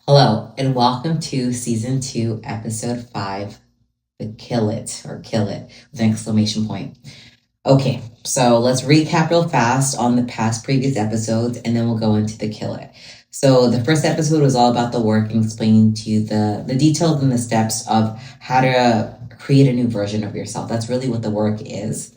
Hello, and welcome to season 2, episode 5, the Kill It or Kill It with an exclamation point. Okay, so let's recap real fast on the past previous episodes and then we'll go into the Kill It. So the first episode was all about the work and explaining to you the details and the steps of how to create a new version of yourself. That's really what the work is.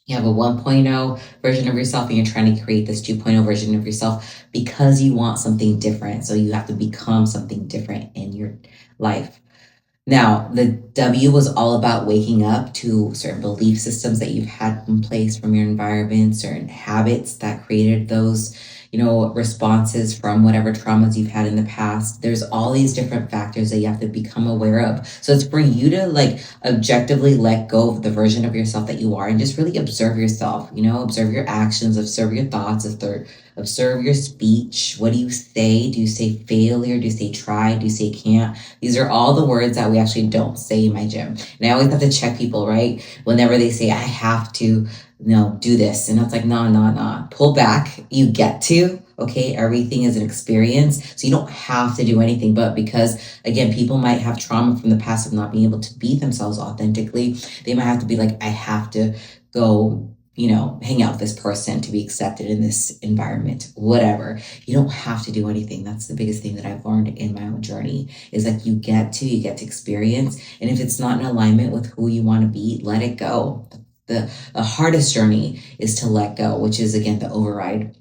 You have a 1.0 version of yourself and you're trying to create this 2.0 version of yourself because you want something different. So you have to become something different in your life. Now, the W was all about waking up to certain belief systems that you've had in place from your environment, certain habits that created those, responses from whatever traumas you've had in the past. There's all these different factors that you have to become aware of. So it's for you to objectively let go of the version of yourself that you are and just really observe yourself, observe your actions, observe your thoughts, observe your speech. What do you say? Do you say failure? Do you say try? Do you say can't? These are all the words that we actually don't say in my gym. And I always have to check people, right? Whenever they say, I have to, do this. And it's like, no. Pull back. You get to, okay? Everything is an experience. So you don't have to do anything. But because, again, people might have trauma from the past of not being able to be themselves authentically, they might have to be like, I have to go hang out with this person to be accepted in this environment, whatever. You don't have to do anything. That's the biggest thing that I've learned in my own journey is like you get to experience. And if it's not in alignment with who you want to be, let it go. The hardest journey is to let go, which is again, the override.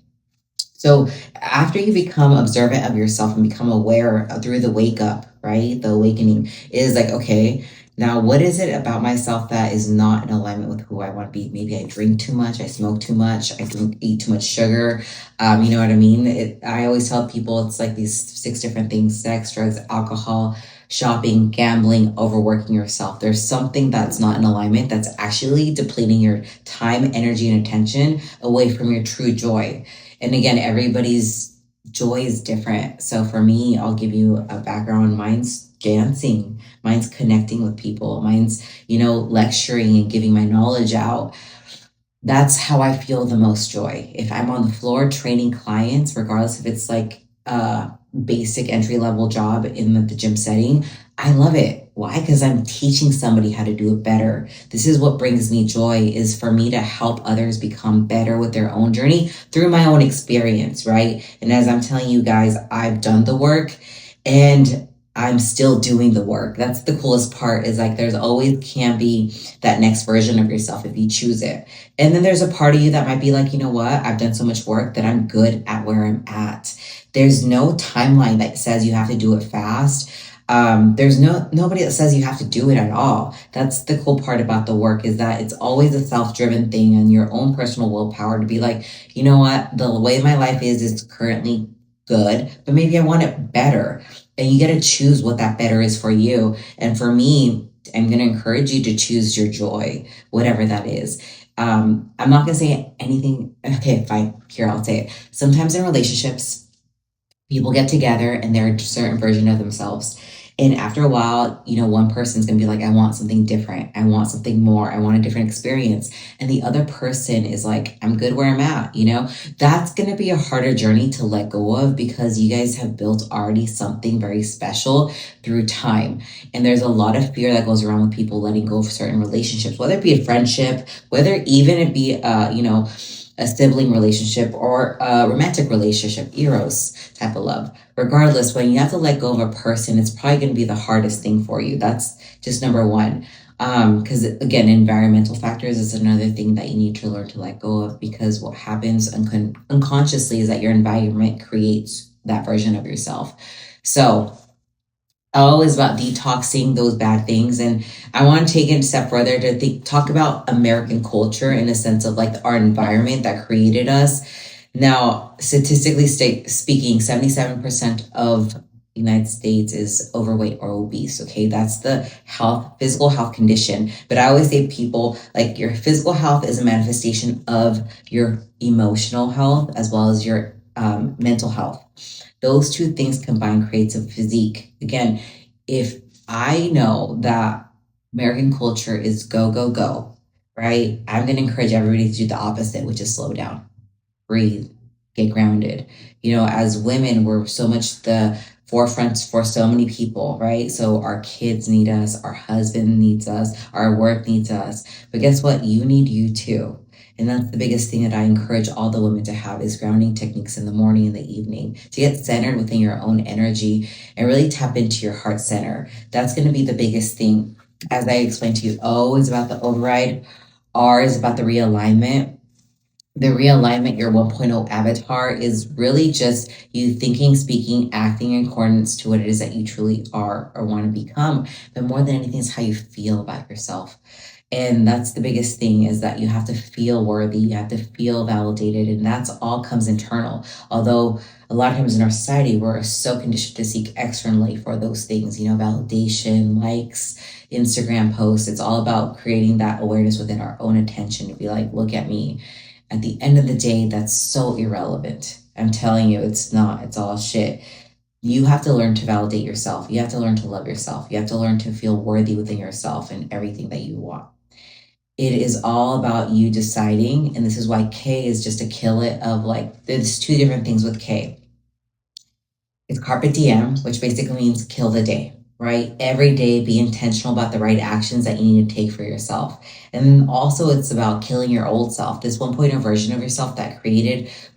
So after you become observant of yourself and become aware through the wake up, right? The awakening is like, okay, now what is it about myself that is not in alignment with who I want to be? Maybe I drink too much, I smoke too much, eat too much sugar. You know what I mean? I always tell people it's like these 6 different things: sex, drugs, alcohol, shopping, gambling, overworking yourself. There's something that's not in alignment that's actually depleting your time, energy, and attention away from your true joy. And again, everybody's joy is different. So for me, I'll give you a background. Mine's dancing, mine's connecting with people, mine's, lecturing and giving my knowledge out. That's how I feel the most joy. If I'm on the floor training clients, regardless if it's like a basic entry level job in the gym setting, I love it. Why? Because I'm teaching somebody how to do it better. This is what brings me joy, is for me to help others become better with their own journey through my own experience, right? And as I'm telling you guys, I've done the work and I'm still doing the work. That's the coolest part, is like there's always can be that next version of yourself if you choose it. And then there's a part of you that might be like, you know what? I've done so much work that I'm good at where I'm at. There's no timeline that says you have to do it fast. There's nobody that says you have to do it at all. That's the cool part about the work, is that it's always a self-driven thing and your own personal willpower to be like, you know what? The way my life is currently good, but maybe I want it better. And you get to choose what that better is for you. And for me, I'm going to encourage you to choose your joy, whatever that is. I'm not going to say anything. Okay, fine. Here, I'll say it. Sometimes in relationships, people get together and they're a certain version of themselves. And after a while, one person's going to be like, I want something different. I want something more. I want a different experience. And the other person is like, I'm good where I'm at. That's going to be a harder journey to let go of, because you guys have built already something very special through time. And there's a lot of fear that goes around with people letting go of certain relationships, whether it be a friendship, whether even it be, a sibling relationship or a romantic relationship, eros type of love. Regardless, when you have to let go of a person, it's probably going to be the hardest thing for you. That's just number one. Because again, environmental factors is another thing that you need to learn to let go of, because what happens unconsciously is that your environment creates that version of yourself. So all is about detoxing those bad things. And I want to take it a step further to talk about American culture in a sense of like our environment that created us. Now, statistically speaking, 77% of the United States is overweight or obese. Okay. That's the physical health condition. But I always say people, like, your physical health is a manifestation of your emotional health as well as your mental health. Those two things combined creates a physique. Again, if I know that American culture is go, go, go, right? I'm going to encourage everybody to do the opposite, which is slow down, breathe, get grounded. As women, we're so much the forefronts for so many people, right? So our kids need us, our husband needs us, our work needs us. But guess what? You need you too. And that's the biggest thing that I encourage all the women to have is grounding techniques in the morning and the evening to get centered within your own energy and really tap into your heart center. That's going to be the biggest thing. As I explained to you, O is about the override, R is about the realignment. The realignment, your 1.0 avatar, is really just you thinking, speaking, acting in accordance to what it is that you truly are or want to become. But more than anything, is how you feel about yourself. And that's the biggest thing is that you have to feel worthy, you have to feel validated, and that's all comes internal. Although a lot of times in our society, we're so conditioned to seek externally for those things, validation, likes, Instagram posts. It's all about creating that awareness within our own attention to be like, look at me. At the end of the day, that's so irrelevant. I'm telling you, it's not. It's all shit. You have to learn to validate yourself. You have to learn to love yourself. You have to learn to feel worthy within yourself and everything that you want. It is all about you deciding. And this is why K is just a kill it of like, there's two different things with K. It's carpe diem, which basically means kill the day, right? Every day, be intentional about the right actions that you need to take for yourself. And then also it's about killing your old self. This 1.0 version of yourself that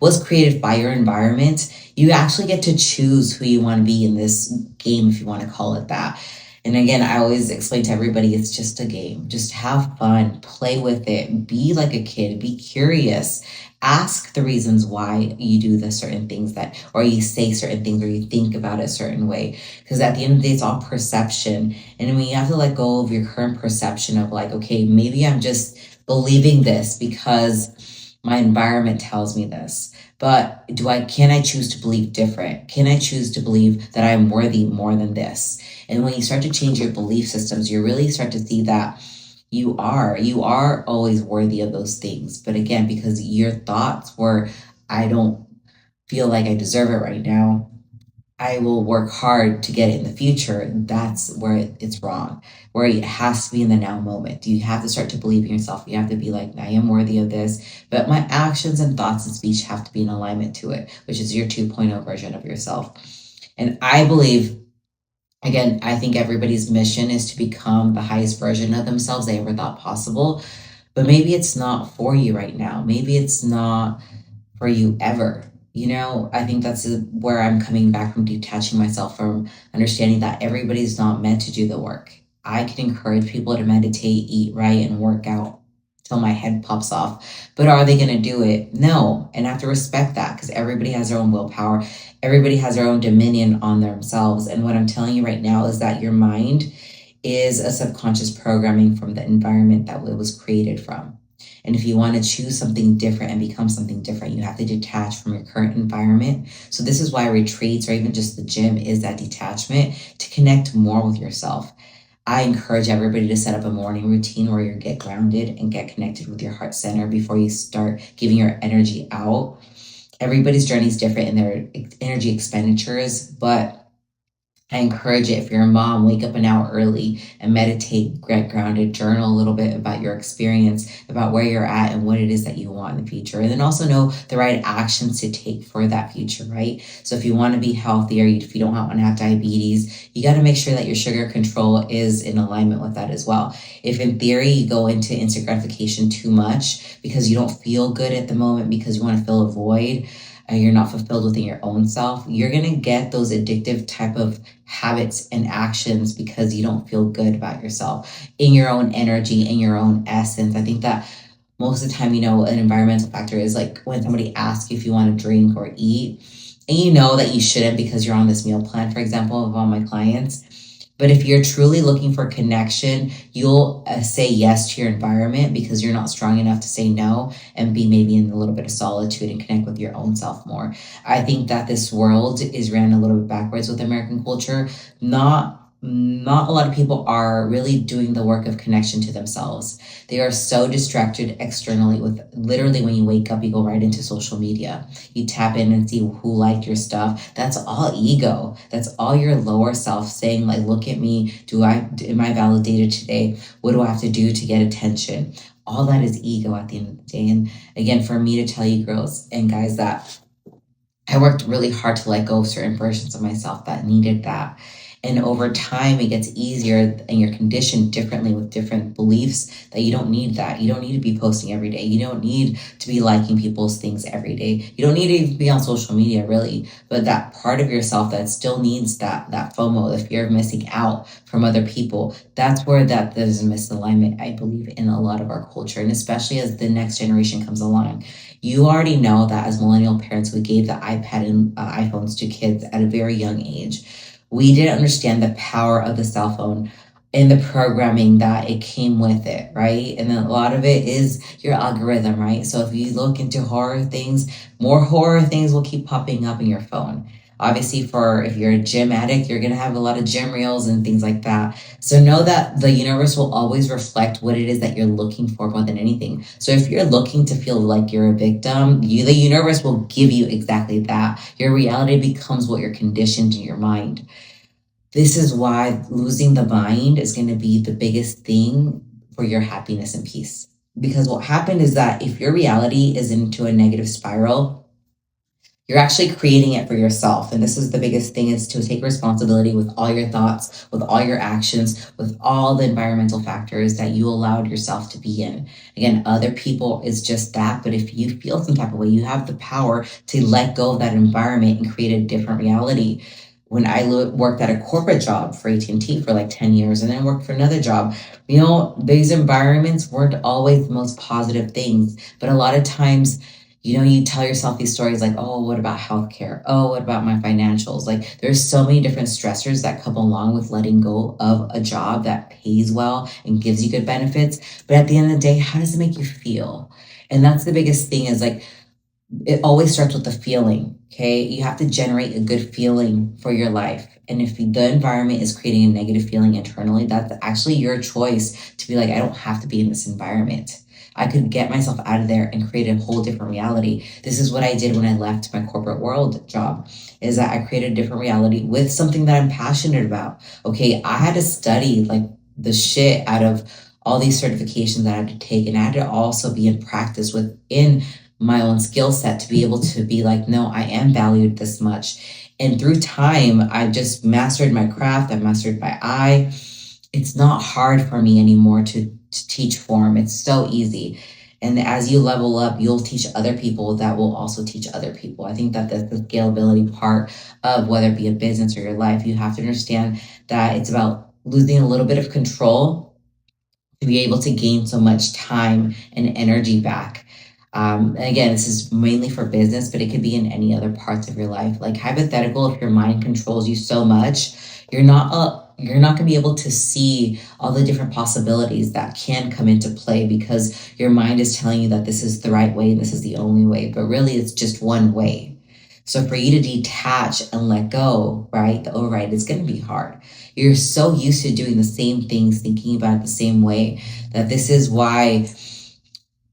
was created by your environment. You actually get to choose who you want to be in this game, if you want to call it that. And again, I always explain to everybody, it's just a game. Just have fun, play with it, be like a kid, be curious, ask the reasons why you do the certain things or you say certain things, or you think about it a certain way. Because at the end of the day, it's all perception. And when you have to let go of your current perception of like, okay, maybe I'm just believing this because my environment tells me this. But can I choose to believe different? Can I choose to believe that I am worthy more than this? And when you start to change your belief systems, you really start to see that you are always worthy of those things. But again, because your thoughts were, I don't feel like I deserve it right now, I will work hard to get it in the future. That's where it's wrong, where it has to be in the now moment. You have to start to believe in yourself. You have to be like, I am worthy of this, but my actions and thoughts and speech have to be in alignment to it, which is your 2.0 version of yourself. And I believe, again, I think everybody's mission is to become the highest version of themselves they ever thought possible. But maybe it's not for you right now. Maybe it's not for you ever. I think that's where I'm coming back from, detaching myself from understanding that everybody's not meant to do the work. I can encourage people to meditate, eat right, and work out till my head pops off. But are they going to do it? No. And I have to respect that because everybody has their own willpower. Everybody has their own dominion on themselves. And what I'm telling you right now is that your mind is a subconscious programming from the environment that it was created from. And if you want to choose something different and become something different, you have to detach from your current environment. So this is why retreats or even just the gym is that detachment to connect more with yourself. I encourage everybody to set up a morning routine where you get grounded and get connected with your heart center before you start giving your energy out. Everybody's journey is different in their energy expenditures, but I encourage it. If you're a mom, wake up an hour early and meditate, get grounded, journal a little bit about your experience, about where you're at and what it is that you want in the future. And then also know the right actions to take for that future, right? So if you want to be healthier, if you don't want to have diabetes, you got to make sure that your sugar control is in alignment with that as well. If in theory you go into instant gratification too much because you don't feel good at the moment, because you want to fill a void, you're not fulfilled within your own self, you're going to get those addictive type of habits and actions because you don't feel good about yourself in your own energy, in your own essence. I think that most of the time, an environmental factor is like when somebody asks you if you want to drink or eat, and you know that you shouldn't because you're on this meal plan, for example, of all my clients. But if you're truly looking for connection, you'll say yes to your environment because you're not strong enough to say no and be maybe in a little bit of solitude and connect with your own self more. I think that this world is ran a little bit backwards with American culture. Not a lot of people are really doing the work of connection to themselves. They are so distracted externally with literally when you wake up, you go right into social media. You tap in and see who liked your stuff. That's all ego. That's all your lower self saying like, look at me. Am I validated today? What do I have to do to get attention? All that is ego at the end of the day. And again, for me to tell you girls and guys that I worked really hard to let go of certain versions of myself that needed that. And over time, it gets easier, and you're conditioned differently with different beliefs that you don't need that. You don't need to be posting every day. You don't need to be liking people's things every day. You don't need to even be on social media, really. But that part of yourself that still needs that FOMO, the fear of missing out from other people, that's where that there's a misalignment, I believe, in a lot of our culture. And especially as the next generation comes along, you already know that as millennial parents, we gave the iPad and iPhones to kids at a very young age. We didn't understand the power of the cell phone and the programming that it came with it, right? And then a lot of it is your algorithm, right? So if you look into horror things, more horror things will keep popping up in your phone. Obviously, for if you're a gym addict, you're gonna have a lot of gym reels and things like that. So know that the universe will always reflect what it is that you're looking for more than anything. So if you're looking to feel like you're a victim, the universe will give you exactly that. Your reality becomes what you're conditioned in your mind. This is why losing the mind is going to be the biggest thing for your happiness and peace. Because what happened is that if your reality is into a negative spiral, you're actually creating it for yourself. And this is the biggest thing, is to take responsibility with all your thoughts, with all your actions, with all the environmental factors that you allowed yourself to be in. Again, other people is just that. But if you feel some type of way, you have the power to let go of that environment and create a different reality. When I worked at a corporate job for AT&T for like 10 years and then worked for another job, these environments weren't always the most positive things. But a lot of times, you tell yourself these stories like, oh, what about healthcare? Oh, what about my financials? Like, there's so many different stressors that come along with letting go of a job that pays well and gives you good benefits. But at the end of the day, how does it make you feel? And that's the biggest thing, is like, it always starts with the feeling. Okay. You have to generate a good feeling for your life. And if the environment is creating a negative feeling internally, that's actually your choice to be like, I don't have to be in this environment. I could get myself out of there and create a whole different reality. This is what I did when I left my corporate world job, is that I created a different reality with something that I'm passionate about. Okay. I had to study like the shit out of all these certifications that I had to take, and I had to also be in practice within my own skill set to be able to be like, no, I am valued this much. And through time, I just mastered my craft. I mastered my eye. It's not hard for me anymore to teach form. It's so easy. And as you level up, you'll teach other people that will also teach other people. I think that that's the scalability part of whether it be a business or your life. You have to understand that it's about losing a little bit of control to be able to gain so much time and energy back. Again, this is mainly for business, but it could be in any other parts of your life. Like, hypothetical, if your mind controls you so much, you're not going to be able to see all the different possibilities that can come into play, because your mind is telling you that this is the right way and this is the only way, but really it's just one way. So for you to detach and let go, right, the override is going to be hard. You're so used to doing the same things, thinking about it the same way, that this is why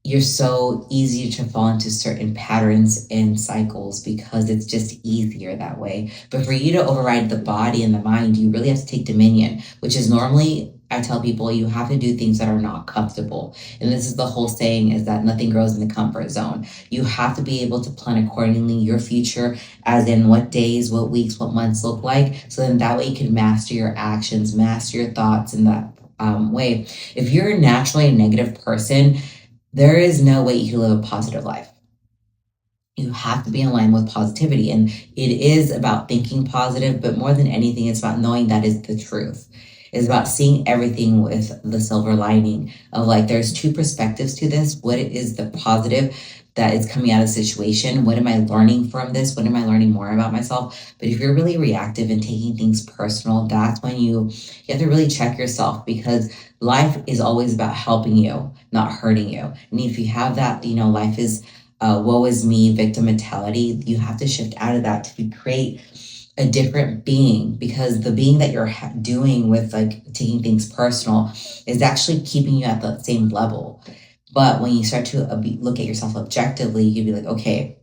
you're so easy to fall into certain patterns and cycles, because it's just easier that way. But for you to override the body and the mind, you really have to take dominion, which is normally, I tell people, you have to do things that are not comfortable. And this is the whole saying, is that nothing grows in the comfort zone. You have to be able to plan accordingly your future, as in what days, what weeks, what months look like. So then that way you can master your actions, master your thoughts in that way. If you're naturally a negative person, there is no way you can live a positive life. You have to be in line with positivity. And it is about thinking positive, but more than anything, it's about knowing that is the truth. It's about seeing everything with the silver lining of like, there's two perspectives to this. What is the positive that is coming out of the situation? What am I learning from this? What am I learning more about myself? But if you're really reactive and taking things personal, that's when you have to really check yourself, because life is always about helping you, not hurting you. And if you have that, life is woe is me, victim mentality, you have to shift out of that to create a different being, because the being that you're doing with like taking things personal is actually keeping you at the same level. But when you start to look at yourself objectively, you'd be like, okay,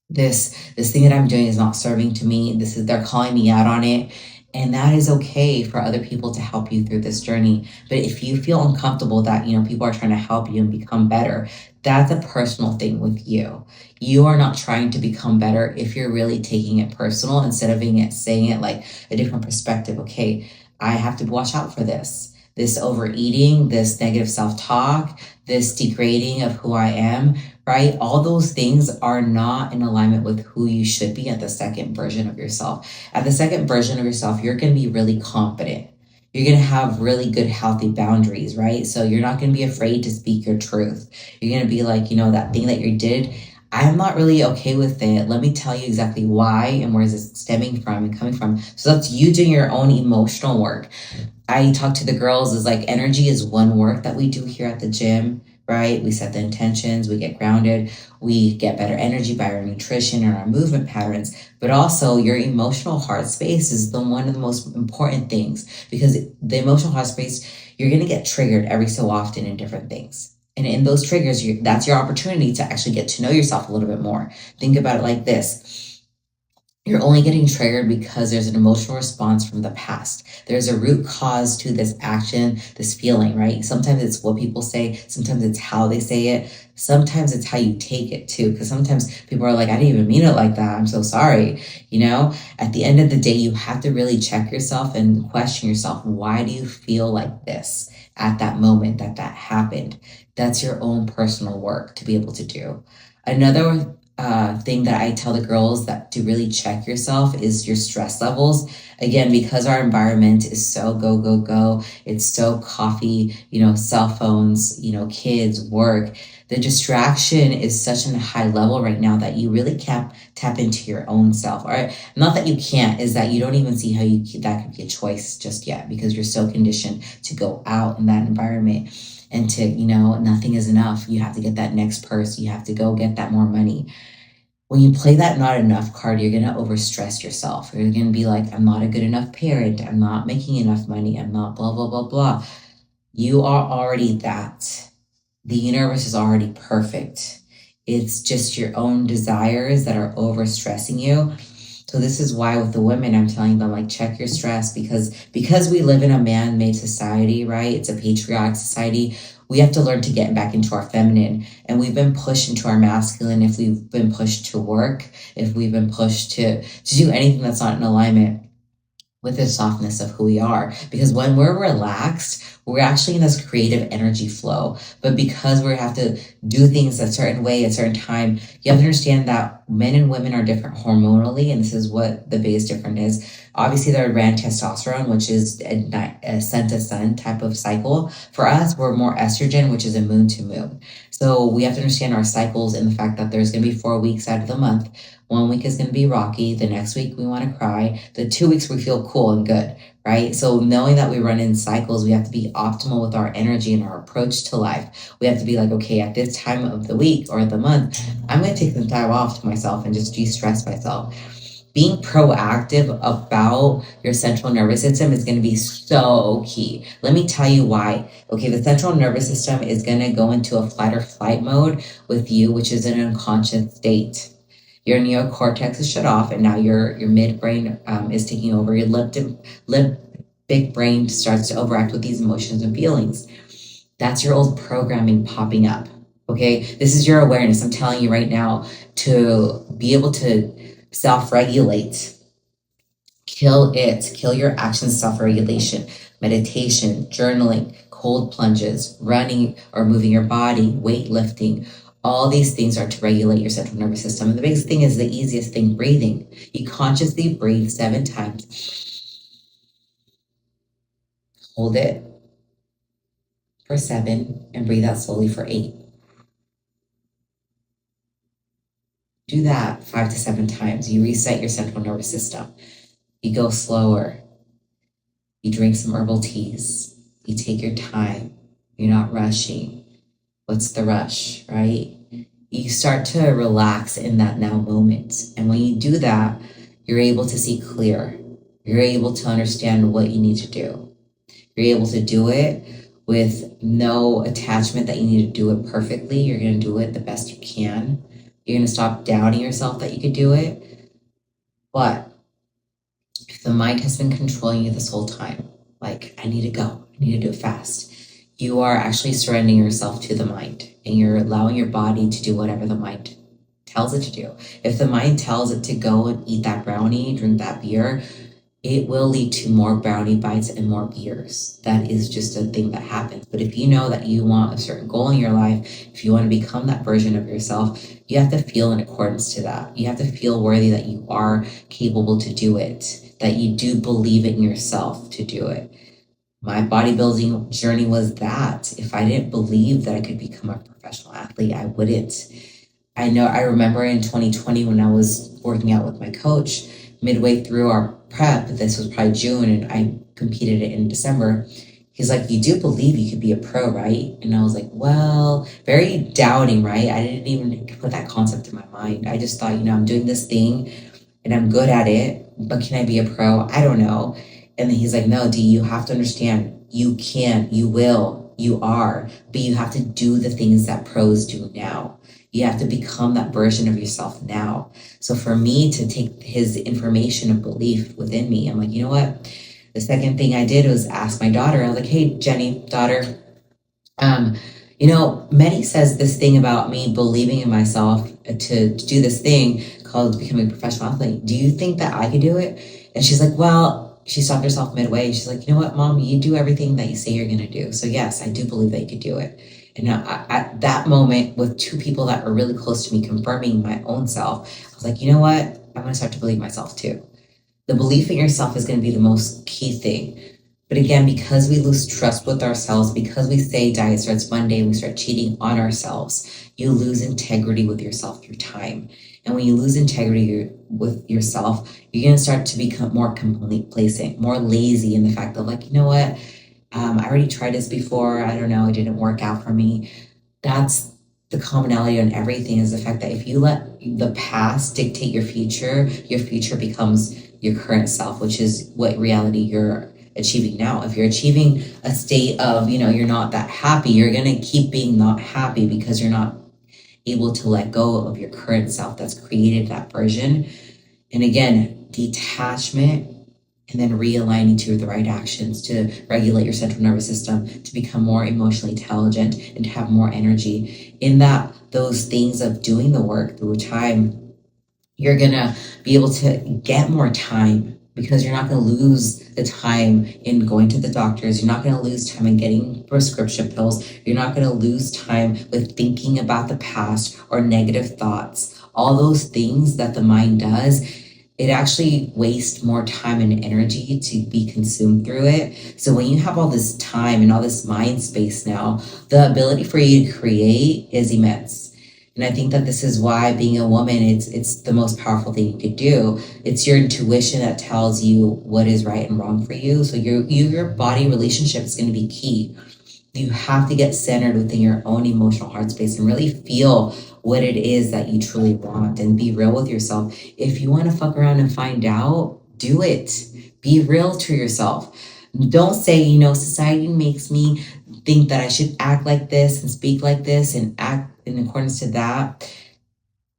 this thing that I'm doing is not serving to me. They're calling me out on it. And that is okay for other people to help you through this journey. But if you feel uncomfortable that, people are trying to help you and become better, That's a personal thing with you. You are not trying to become better if you're really taking it personal instead of saying it like a different perspective. Okay, I have to watch out for this overeating, this negative self talk, this degrading of who I am, right? All those things are not in alignment with who you should be at the second version of yourself. At the second version of yourself, you're going to be really confident. You're going to have really good, healthy boundaries, right? So you're not going to be afraid to speak your truth. You're going to be like, that thing that you did, I'm not really okay with it. Let me tell you exactly why and where is it stemming from and coming from. So that's you doing your own emotional work. I talk to the girls is like energy is one work that we do here at the gym, right? We set the intentions, we get grounded, we get better energy by our nutrition and our movement patterns. But also your emotional heart space is one of the most important things because the emotional heart space, you're going to get triggered every so often in different things. And in those triggers, that's your opportunity to actually get to know yourself a little bit more. Think about it like this. You're only getting triggered because there's an emotional response from the past. There's a root cause to this action, this feeling, right? Sometimes it's what people say, sometimes it's how they say it, sometimes it's how you take it too. Because sometimes people are like, I didn't even mean it like that. I'm so sorry. At the end of the day, you have to really check yourself and question yourself. Why do you feel like this at that moment that happened? That's your own personal work to be able to do. Another thing that I tell the girls that to really check yourself is your stress levels. Again, because our environment is so go, go, go, it's so coffee, cell phones, kids, work. The distraction is such a high level right now that you really can't tap into your own self. All right. Not that you can't, is that you don't even see how that could be a choice just yet because you're so conditioned to go out in that environment and to, nothing is enough. You have to get that next purse. You have to go get that more money. When you play that not enough card, you're going to overstress yourself. You're going to be like, I'm not a good enough parent. I'm not making enough money. I'm not blah, blah, blah, blah. You are already that. The universe is already perfect. It's just your own desires that are overstressing you. So this is why with the women, I'm telling them like, check your stress because we live in a man-made society, right? It's a patriarch society. We have to learn to get back into our feminine, and we've been pushed into our masculine. If we've been pushed to work, if we've been pushed to do anything that's not in alignment with the softness of who we are. Because when we're relaxed, we're actually in this creative energy flow. But because we have to do things a certain way, at a certain time, you have to understand that men and women are different hormonally. And this is what the biggest difference is. Obviously, they're ran testosterone, which is a sun to sun type of cycle. For us, we're more estrogen, which is a moon to moon. So we have to understand our cycles and the fact that there's going to be 4 weeks out of the month. 1 week is going to be rocky. The next week we want to cry. The 2 weeks we feel cool and good, right? So knowing that we run in cycles, we have to be optimal with our energy and our approach to life. We have to be like, okay, at this time of the week or the month, I'm going to take some time off to myself and just de-stress myself. Being proactive about your central nervous system is going to be so key. Let me tell you why. Okay, the central nervous system is going to go into a fight or flight mode with you, which is an unconscious state. Your neocortex is shut off, and now your midbrain is taking over. Your limbic brain starts to overact with these emotions and feelings. That's your old programming popping up. Okay, this is your awareness. I'm telling you right now to be able to self-regulate. Kill your action self-regulation, meditation, journaling, cold plunges, running or moving your body, weightlifting. All these things are to regulate your central nervous system. And the biggest thing is the easiest thing, breathing. You consciously breathe 7 times. Hold it for 7 and breathe out slowly for 8. Do that 5 to 7 times. You reset your central nervous system. You go slower. You drink some herbal teas. You take your time. You're not rushing. What's the rush, right? You start to relax in that now moment. And when you do that, you're able to see clear. You're able to understand what you need to do. You're able to do it with no attachment that you need to do it perfectly. You're going to do it the best you can. You're going to stop doubting yourself that you could do it. But if the mind has been controlling you this whole time, like, I need to go, I need to do it fast, You are actually surrendering yourself to the mind, and you're allowing your body to do whatever the mind tells it to do. If the mind tells it to go and eat that brownie, drink that beer, it will lead to more brownie bites and more beers. That is just a thing that happens. But if you know that you want a certain goal in your life, if you want to become that version of yourself, you have to feel in accordance to that. You have to feel worthy that you are capable to do it, that you do believe in yourself to do it. My bodybuilding journey was that. If I didn't believe that I could become a professional athlete, I wouldn't. I remember in 2020 when I was working out with my coach, midway through our prep, this was probably June, and I competed it in December. He's like, "You do believe you could be a pro, right?" And I was like, well, very doubting, right? I didn't even put that concept in my mind. I just thought, I'm doing this thing and I'm good at it, but can I be a pro? I don't know. And then he's like, "No, D, you have to understand, you can, you will, you are, but you have to do the things that pros do now. You have to become that version of yourself now." So for me to take his information of belief within me, I'm like, you know what? The second thing I did was ask my daughter. I was like, "Hey, Jenny, daughter, um, Medi says this thing about me believing in myself to do this thing called becoming a professional athlete. Do you think that I could do it?" And she's like, well, she stopped herself midway. She's like, "You know what, Mom, you do everything that you say you're going to do. So yes, I do believe that you could do it." And at that moment, with two people that were really close to me confirming my own self, I was like, you know what? I'm going to start to believe myself too. The belief in yourself is going to be the most key thing. But again, because we lose trust with ourselves, because we say diet starts Monday and we start cheating on ourselves, you lose integrity with yourself through time. And when you lose integrity with yourself, you're going to start to become more complacent, more lazy in the fact that, like, you know what? I already tried this before. I don't know. It didn't work out for me. That's the commonality on everything, is the fact that if you let the past dictate your future becomes your current self, which is what reality you're achieving now. If you're achieving a state of, you're not that happy, you're going to keep being not happy because you're not able to let go of your current self that's created that version. And again, detachment, and then realigning to the right actions to regulate your central nervous system, to become more emotionally intelligent and to have more energy. In that, those things of doing the work through time, you're gonna be able to get more time, because you're not going to lose the time in going to the doctors. You're not going to lose time in getting prescription pills. You're not going to lose time with thinking about the past or negative thoughts. All those things that the mind does, it actually wastes more time and energy to be consumed through it. So when you have all this time and all this mind space now, the ability for you to create is immense. And I think that this is why being a woman, it's the most powerful thing you could do. It's your intuition that tells you what is right and wrong for you. So your body relationship is going to be key. You have to get centered within your own emotional heart space and really feel what it is that you truly want, and be real with yourself. If you want to fuck around and find out, do it. Be real to yourself. Don't say, society makes me think that I should act like this and speak like this and act in accordance to that.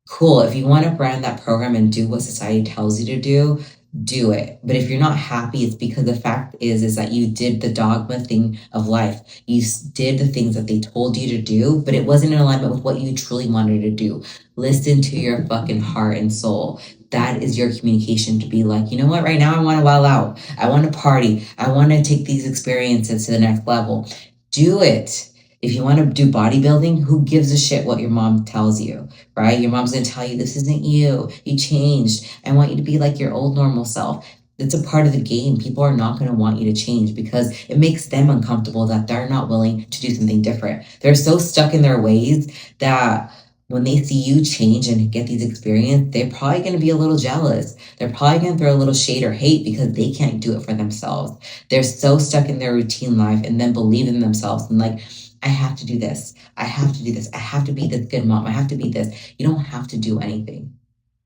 Cool. If you want to brand that program and do what society tells you to do it. But if you're not happy, it's because the fact is that you did the dogma thing of life. You did the things that they told you to do, but it wasn't in alignment with what you truly wanted to do. Listen to your fucking heart and soul. That is your communication, to be like, you know what, right now I want to wild out. I want to party. I want to take these experiences to the next level. Do it. If you want to do bodybuilding, who gives a shit what your mom tells you, right? Your mom's going to tell you, this isn't you. You changed. I want you to be like your old normal self. It's a part of the game. People are not going to want you to change because it makes them uncomfortable that they're not willing to do something different. They're so stuck in their ways that when they see you change and get these experiences, they're probably going to be a little jealous. They're probably going to throw a little shade or hate because they can't do it for themselves. They're so stuck in their routine life and then believe in themselves and like, I have to do this. I have to do this. I have to be this good mom. I have to be this. You don't have to do anything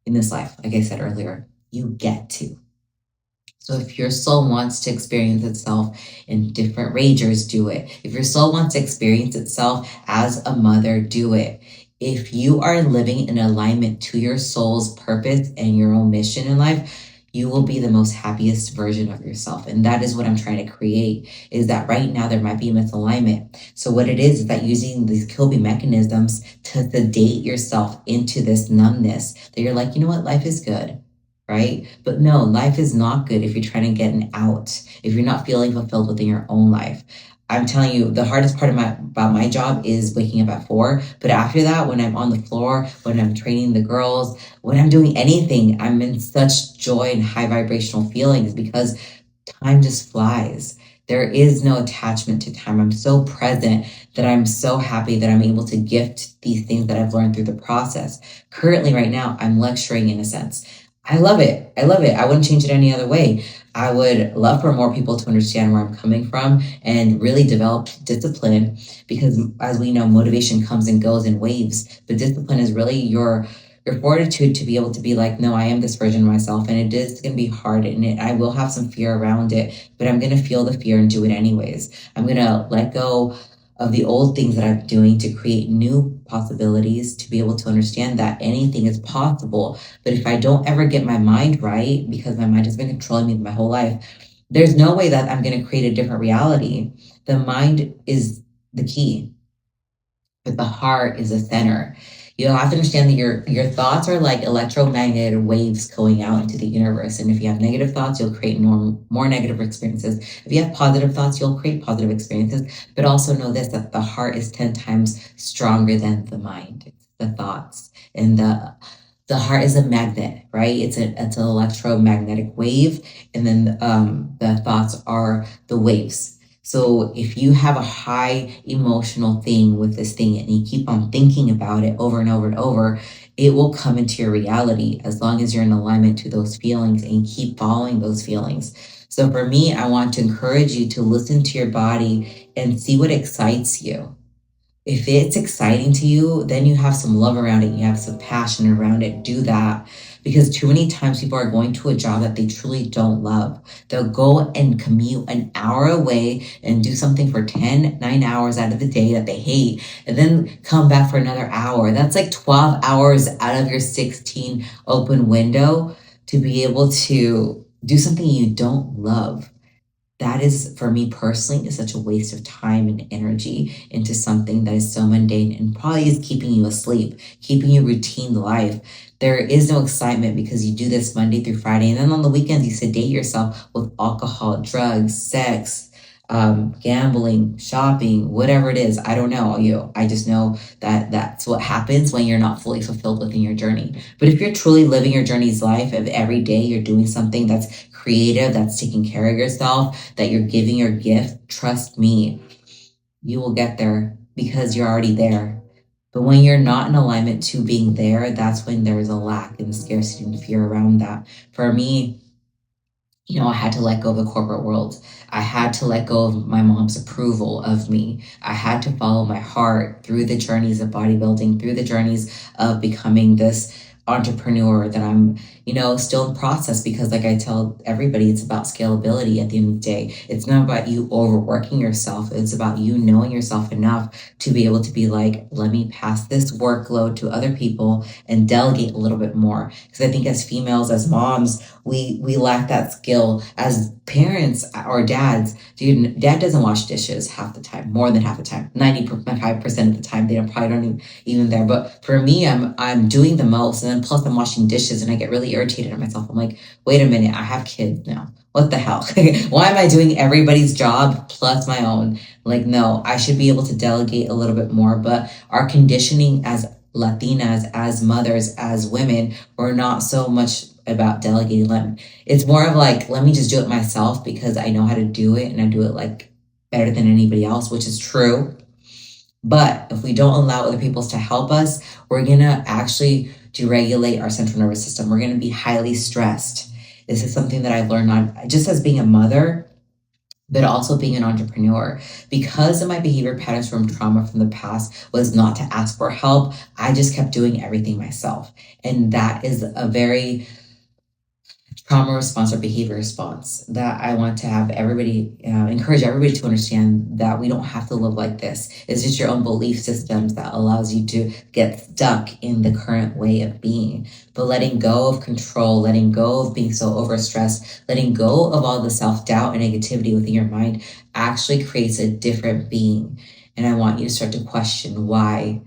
in this life. Like I said earlier, you get to. So if your soul wants to experience itself in different ragers, do it. If your soul wants to experience itself as a mother, do it. If you are living in alignment to your soul's purpose and your own mission in life, you will be the most happiest version of yourself. And that is what I'm trying to create, is that right now there might be a misalignment. So what it is that using these coping mechanisms to sedate yourself into this numbness that you're like, you know what, life is good. Right? But no, life is not good if you're trying to get an out, if you're not feeling fulfilled within your own life. I'm telling you, the hardest part of about my job is waking up at 4. But after that, when I'm on the floor, when I'm training the girls, when I'm doing anything, I'm in such joy and high vibrational feelings because time just flies. There is no attachment to time. I'm so present that I'm so happy that I'm able to gift these things that I've learned through the process. Currently, right now, I'm lecturing in a sense. I love it. I love it. I wouldn't change it any other way. I would love for more people to understand where I'm coming from and really develop discipline because, as we know, motivation comes and goes in waves. But discipline is really your fortitude to be able to be like, no, I am this version of myself, and it is going to be hard, and I will have some fear around it, but I'm going to feel the fear and do it anyways. I'm going to let go of the old things that I'm doing to create new possibilities, to be able to understand that anything is possible. But if I don't ever get my mind right, because my mind has been controlling me my whole life, there's no way that I'm going to create a different reality. The mind is the key, but the heart is the center. You have to understand that your thoughts are like electromagnetic waves going out into the universe. And if you have negative thoughts, you'll create more negative experiences. If you have positive thoughts, you'll create positive experiences. But also know this, that the heart is 10 times stronger than the mind. It's the thoughts. And the heart is a magnet, right? It's an electromagnetic wave. And then the thoughts are the waves. So if you have a high emotional thing with this thing and you keep on thinking about it over and over and over, it will come into your reality as long as you're in alignment to those feelings and you keep following those feelings. So for me, I want to encourage you to listen to your body and see what excites you. If it's exciting to you, then you have some love around it, you have some passion around it, do that. Because too many times people are going to a job that they truly don't love. They'll go and commute an hour away and do something for 9 hours out of the day that they hate, and then come back for another hour. That's like 12 hours out of your 16 open window to be able to do something you don't love. That is, for me personally, is such a waste of time and energy into something that is so mundane and probably is keeping you asleep, keeping you routine life. There is no excitement because you do this Monday through Friday, and then on the weekends you sedate yourself with alcohol, drugs, sex, gambling, shopping, whatever it is. I don't know you. I just know that that's what happens when you're not fully fulfilled within your journey. But if you're truly living your journey's life, of every day you're doing something that's creative, that's taking care of yourself, that you're giving your gift, trust me, you will get there because you're already there. But when you're not in alignment to being there, that's when there's a lack and scarcity and fear around that. For me, I had to let go of the corporate world. I had to let go of my mom's approval of me. I had to follow my heart through the journeys of bodybuilding, through the journeys of becoming this entrepreneur that I'm, still in process, because like I tell everybody, it's about scalability at the end of the day. It's not about you overworking yourself. It's about you knowing yourself enough to be able to be like, let me pass this workload to other people and delegate a little bit more. Because I think as females, as moms, we lack that skill. As parents or dads, dude, dad doesn't wash dishes half the time, more than half the time, 95% of the time. They don't even there. But for me, I'm doing the most, and then plus I'm washing dishes, and I get really irritated at myself. I'm like, wait a minute, I have kids now. What the hell? Why am I doing everybody's job plus my own? Like, no, I should be able to delegate a little bit more. But our conditioning as Latinas, as mothers, as women, we're not so much about delegating. It's more of like, let me just do it myself because I know how to do it, and I do it like better than anybody else, which is true. But if we don't allow other people to help us, we're going to actually deregulate our central nervous system. We're going to be highly stressed. This is something that I've learned on just as being a mother, but also being an entrepreneur. Because of my behavior patterns from trauma from the past was not to ask for help, I just kept doing everything myself. And that is a very trauma response or behavior response that I want to have everybody, encourage everybody to understand that we don't have to live like this. It's just your own belief systems that allows you to get stuck in the current way of being. But letting go of control, letting go of being so overstressed, letting go of all the self-doubt and negativity within your mind actually creates a different being. And I want you to start to question why.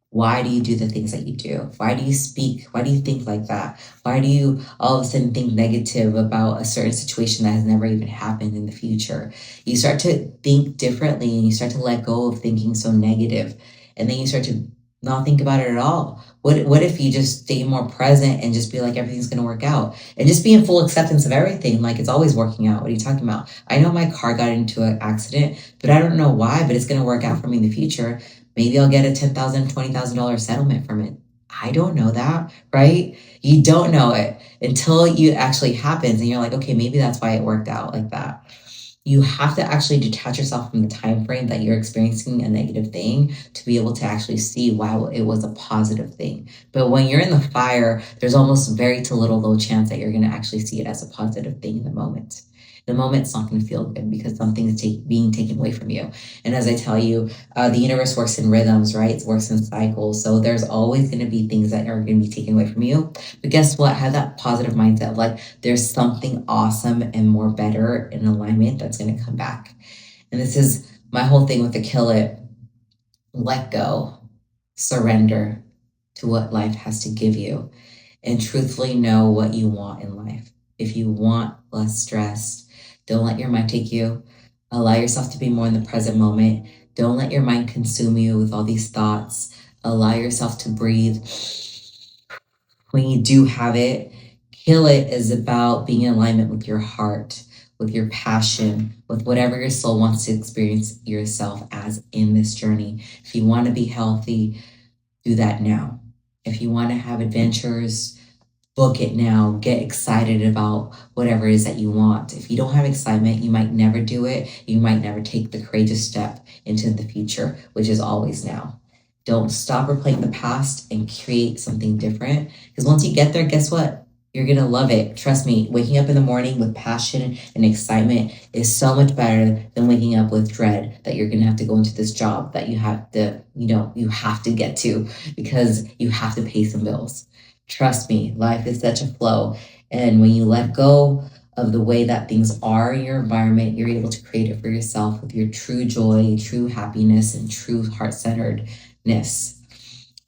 Why do you do the things that you do? Why do you speak? Why do you think like that? Why do you all of a sudden think negative about a certain situation that has never even happened in the future? You start to think differently and you start to let go of thinking so negative, and then you start to not think about it at all. What if you just stay more present and just be like everything's gonna work out and just be in full acceptance of everything, like it's always working out? What are you talking about? I know my car got into an accident, but I don't know why, but it's gonna work out for me in the future. Maybe I'll get a $10,000, $20,000 settlement from it. I don't know that, right? You don't know it until it actually happens and you're like, okay, maybe that's why it worked out like that. You have to actually detach yourself from the time frame that you're experiencing a negative thing to be able to actually see why it was a positive thing. But when you're in the fire, there's almost very to little low chance that you're going to actually see it as a positive thing in the moment. The moment's not going to feel good because something is being taken away from you. And as I tell you, the universe works in rhythms, right? It works in cycles. So there's always going to be things that are going to be taken away from you. But guess what? Have that positive mindset of like, there's something awesome and more better in alignment that's going to come back. And this is my whole thing with the kill it. Let go, surrender to what life has to give you, and truthfully know what you want in life. If you want less stress, don't let your mind take you. Allow yourself to be more in the present moment. Don't let your mind consume you with all these thoughts. Allow yourself to breathe. When you do have it, kill it is about being in alignment with your heart, with your passion, with whatever your soul wants to experience yourself as in this journey. If you want to be healthy, do that now. If you want to have adventures, book it now. Get excited about whatever it is that you want. If you don't have excitement, you might never do it. You might never take the courageous step into the future, which is always now. Don't stop replaying the past and create something different. Because once you get there, guess what? You're going to love it. Trust me, waking up in the morning with passion and excitement is so much better than waking up with dread that you're going to have to go into this job that you have to, you have to get to because you have to pay some bills. Trust me, life is such a flow. And when you let go of the way that things are in your environment, you're able to create it for yourself with your true joy, true happiness, and true heart-centeredness.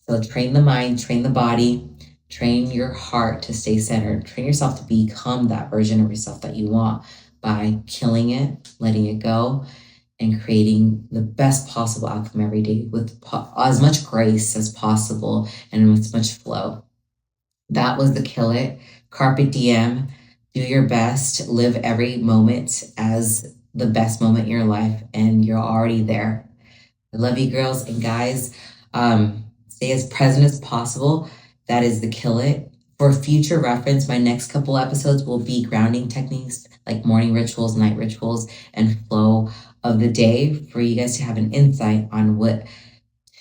So train the mind, train the body, train your heart to stay centered, train yourself to become that version of yourself that you want by killing it, letting it go, and creating the best possible outcome every day with as much grace as possible and with as much flow. That was the kill it. Carpe diem. Do your best. Live every moment as the best moment in your life, and you're already there. I love you, girls and guys. Stay as present as possible. That is the kill it. For future reference, my next couple episodes will be grounding techniques like morning rituals, night rituals, and flow of the day for you guys to have an insight on what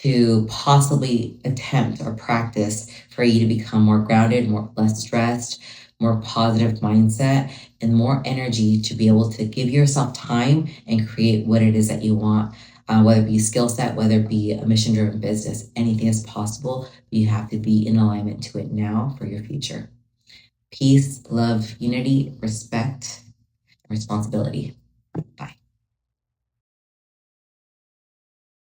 to possibly attempt or practice for you to become more grounded, less stressed, more positive mindset, and more energy to be able to give yourself time and create what it is that you want. Whether it be skill set, whether it be a mission-driven business, anything is possible. You have to be in alignment to it now for your future. Peace, love, unity, respect, and responsibility. Bye.